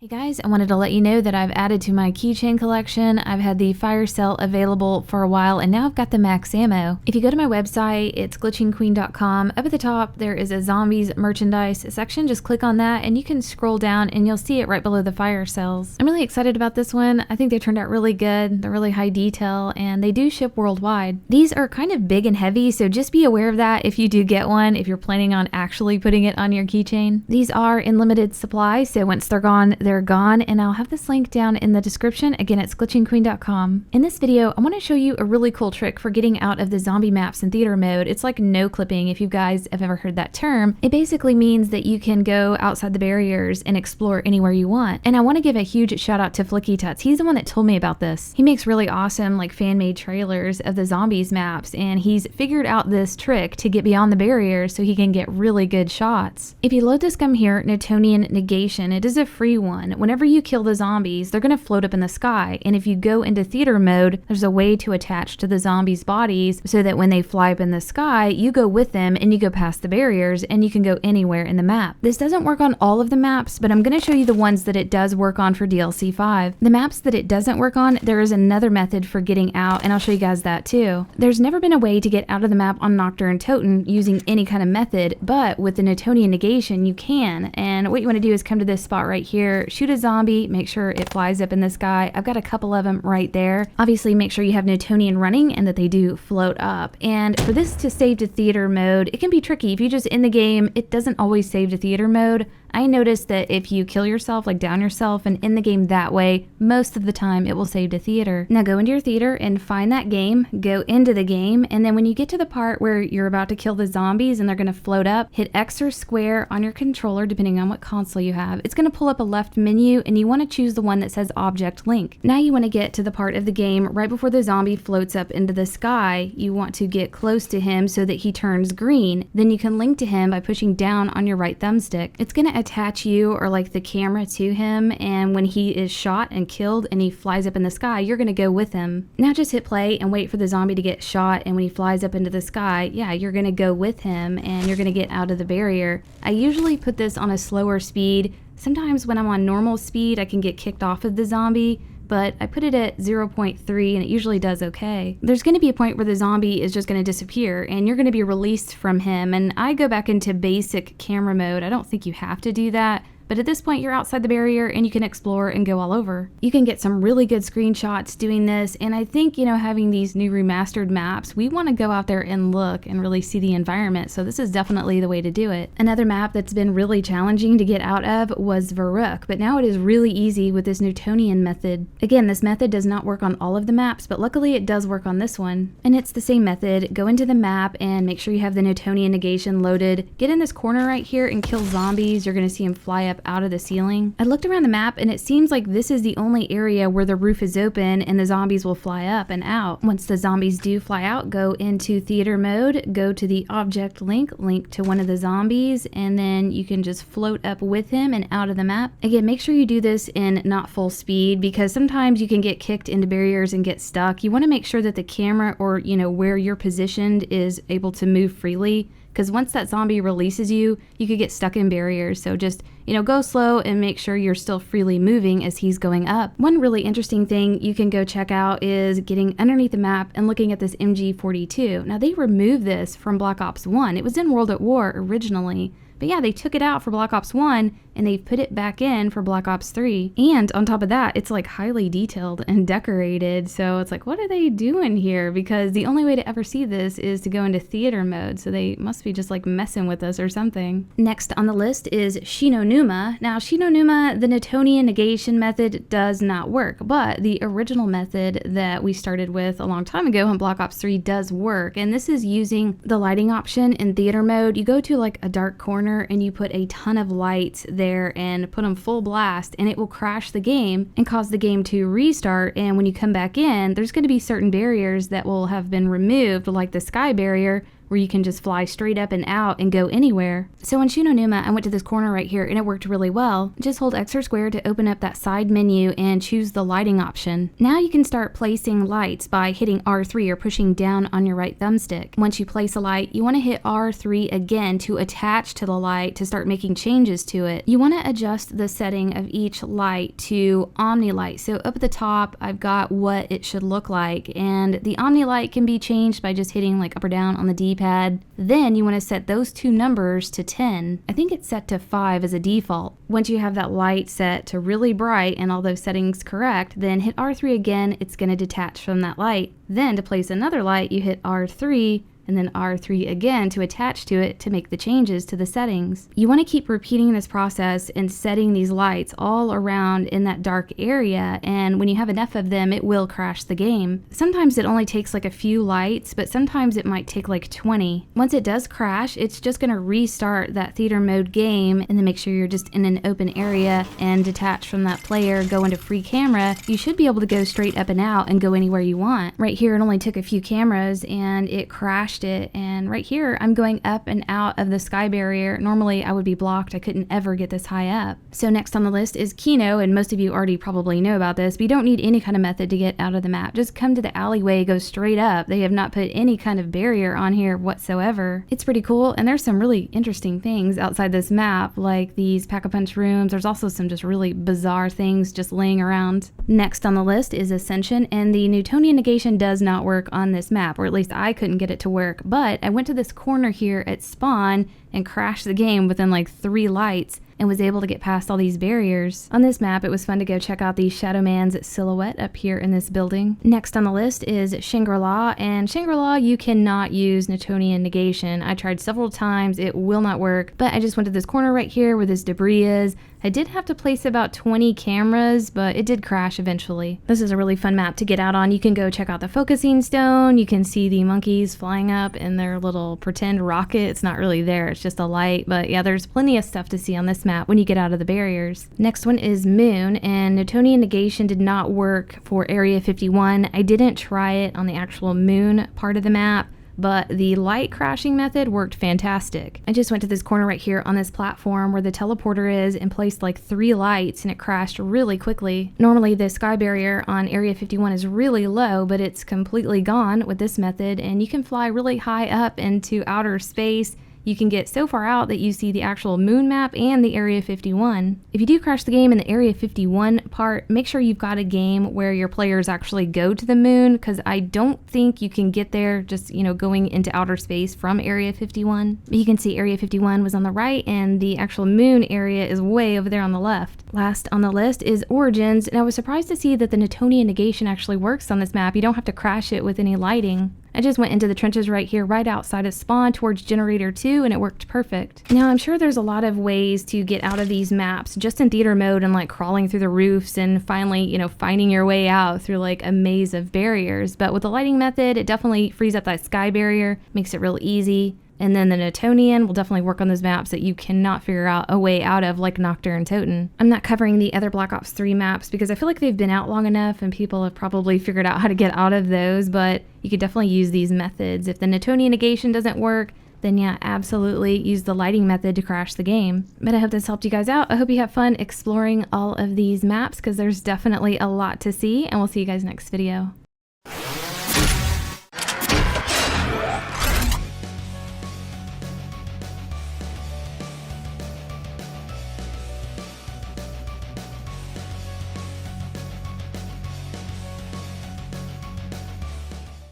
Hey guys, I wanted to let you know that I've added to my keychain collection. I've had the fire cell available for a while and now I've got the max ammo. If you go to my website, it's glitchingqueen.com. Up at the top there is a zombies merchandise section. Just click on that and you can scroll down and you'll see it right below the fire cells. I'm really excited about this one. I think they turned out really good. They're really high detail and they do ship worldwide. These are kind of big and heavy, so just be aware of that if you do get one, if you're planning on actually putting it on your keychain. These are in limited supply, so once they're gone, they're gone, and I'll have this link down in the description. Again, it's glitchingqueen.com. In this video, I want to show you a really cool trick for getting out of the zombie maps in theater mode. It's like no clipping, if you guys have ever heard that term. It basically means that you can go outside the barriers and explore anywhere you want. And I want to give a huge shout out to Flicky Tuts. He's the one that told me about this. He makes really awesome like fan-made trailers of the zombies maps, and he's figured out this trick to get beyond the barriers so he can get really good shots. If you load this gum here, Newtonian Negation, it is a free one. Whenever you kill the zombies, they're going to float up in the sky, and if you go into theater mode, there's a way to attach to the zombies' bodies so that when they fly up in the sky, you go with them and you go past the barriers and you can go anywhere in the map. This doesn't work on all of the maps, but I'm going to show you the ones that it does work on for DLC 5. The maps that it doesn't work on, there is another method for getting out, and I'll show you guys that too. There's never been a way to get out of the map on Nocturne Toten using any kind of method, but with the Newtonian Negation, you can. And what you want to do is come to this spot right here, shoot a zombie, make sure it flies up in the sky. I've got a couple of them right there. Obviously, make sure you have Newtonian running and that they do float up. And for this to save to theater mode, it can be tricky. If you just in the game, it doesn't always save to theater mode. I noticed that if you kill yourself, like down yourself and in the game that way, most of the time it will save to theater. Now go into your theater and find that game, go into the game, and then when you get to the part where you're about to kill the zombies and they're going to float up, hit X or square on your controller depending on what console you have. It's going to pull up a left menu and you want to choose the one that says Object Link. Now you want to get to the part of the game right before the zombie floats up into the sky. You want to get close to him so that he turns green. Then you can link to him by pushing down on your right thumbstick. It's going to attach you or like the camera to him, and when he is shot and killed and he flies up in the sky, you're going to go with him. Now just hit play and wait for the zombie to get shot, and when he flies up into the sky, yeah, you're going to go with him and you're going to get out of the barrier. I usually put this on a slower speed. Sometimes when I'm on normal speed, I can get kicked off of the zombie, but I put it at 0.3 and it usually does okay. There's going to be a point where the zombie is just going to disappear and you're going to be released from him, and I go back into basic camera mode. I don't think you have to do that, but at this point you're outside the barrier and you can explore and go all over. You can get some really good screenshots doing this, and I think, you know, having these new remastered maps, we want to go out there and look and really see the environment, so this is definitely the way to do it. Another map that's been really challenging to get out of was Varuk, but now it is really easy with this Newtonian method. Again, this method does not work on all of the maps, but luckily it does work on this one. And it's the same method. Go into the map and make sure you have the Newtonian Negation loaded. Get in this corner right here and kill zombies. You're going to see them fly up out of the ceiling. I looked around the map and it seems like this is the only area where the roof is open and the zombies will fly up and out. Once the zombies do fly out, go into theater mode, go to the object link to one of the zombies, and then you can just float up with him and out of the map. Again, make sure you do this in not full speed because sometimes you can get kicked into barriers and get stuck. You want to make sure that the camera or, you know, where you're positioned is able to move freely, because once that zombie releases you, you could get stuck in barriers. So just, you know, go slow and make sure you're still freely moving as he's going up. One really interesting thing you can go check out is getting underneath the map and looking at this MG42. Now they removed this from Black Ops 1. It was in World at War originally, but yeah, they took it out for Black Ops 1 and they've put it back in for Black Ops 3. And on top of that, it's like highly detailed and decorated. So it's like, what are they doing here? Because the only way to ever see this is to go into theater mode. So they must be just like messing with us or something. Next on the list is Shinonuma. Now Shinonuma, the Newtonian Negation method does not work, but the original method that we started with a long time ago in Black Ops 3 does work. And this is using the lighting option in theater mode. You go to like a dark corner and you put a ton of lights there and put them full blast, and it will crash the game and cause the game to restart. And when you come back in, there's going to be certain barriers that will have been removed, like the sky barrier, where you can just fly straight up and out and go anywhere. So on Shunonuma, I went to this corner right here and it worked really well. Just hold X or square to open up that side menu and choose the lighting option. Now you can start placing lights by hitting R3 or pushing down on your right thumbstick. Once you place a light, you want to hit R3 again to attach to the light to start making changes to it. You want to adjust the setting of each light to Omni Light. So up at the top, I've got what it should look like, and the Omni Light can be changed by just hitting like up or down on the D-pad. Then you want to set those two numbers to 10. I think it's set to 5 as a default. Once you have that light set to really bright and all those settings correct, then hit R3 again, it's going to detach from that light. Then to place another light, you hit R3 and then R3 again to attach to it to make the changes to the settings. You want to keep repeating this process and setting these lights all around in that dark area, and when you have enough of them, it will crash the game. Sometimes it only takes like a few lights, but sometimes it might take like 20. Once it does crash, it's just going to restart that theater mode game, and then make sure you're just in an open area and detach from that player, go into free camera. You should be able to go straight up and out and go anywhere you want. Right here, it only took a few cameras and it crashed it, and right here I'm going up and out of the sky barrier. Normally I would be blocked, I couldn't ever get this high up. So next on the list is Kino, and most of you already probably know about this, but you don't need any kind of method to get out of the map. Just come to the alleyway, go straight up. They have not put any kind of barrier on here whatsoever. It's pretty cool, and there's some really interesting things outside this map, like these pack-a-punch rooms. There's also some just really bizarre things just laying around. Next on the list is Ascension, and the Newtonian negation does not work on this map, or at least I couldn't get it to work. But I went to this corner here at spawn and crashed the game within like 3 lights and was able to get past all these barriers. On this map, it was fun to go check out the Shadow Man's silhouette up here in this building. Next on the list is Shangri-La, and Shangri-La, you cannot use Newtonian negation. I tried several times, it will not work, but I just went to this corner right here where this debris is. I did have to place about 20 cameras, but it did crash eventually. This is a really fun map to get out on. You can go check out the focusing stone. You can see the monkeys flying up in their little pretend rocket. It's not really there, it's just a light, but yeah, there's plenty of stuff to see on this map when you get out of the barriers. Next one is Moon, and Newtonian negation did not work for Area 51. I didn't try it on the actual Moon part of the map, but the light crashing method worked fantastic. I just went to this corner right here on this platform where the teleporter is and placed like 3 lights, and it crashed really quickly. Normally the sky barrier on Area 51 is really low, but it's completely gone with this method, and you can fly really high up into outer space. You can get so far out that you see the actual moon map and the Area 51. If you do crash the game in the Area 51 part, make sure you've got a game where your players actually go to the moon, because I don't think you can get there just, you know, going into outer space from Area 51. But you can see Area 51 was on the right, and the actual moon area is way over there on the left. Last on the list is Origins, and I was surprised to see that the Newtonian negation actually works on this map. You don't have to crash it with any lighting. I just went into the trenches right here, right outside of spawn towards generator 2, and it worked perfect. Now, I'm sure there's a lot of ways to get out of these maps just in theater mode, and like crawling through the roofs and finally, you know, finding your way out through like a maze of barriers. But with the lighting method, it definitely frees up that sky barrier, makes it real easy. And then the Newtonian will definitely work on those maps that you cannot figure out a way out of, like Nocturne and Toten. I'm not covering the other Black Ops 3 maps because I feel like they've been out long enough and people have probably figured out how to get out of those, but you could definitely use these methods. If the Newtonian negation doesn't work, then yeah, absolutely use the lighting method to crash the game. But I hope this helped you guys out. I hope you have fun exploring all of these maps, because there's definitely a lot to see, and we'll see you guys next video.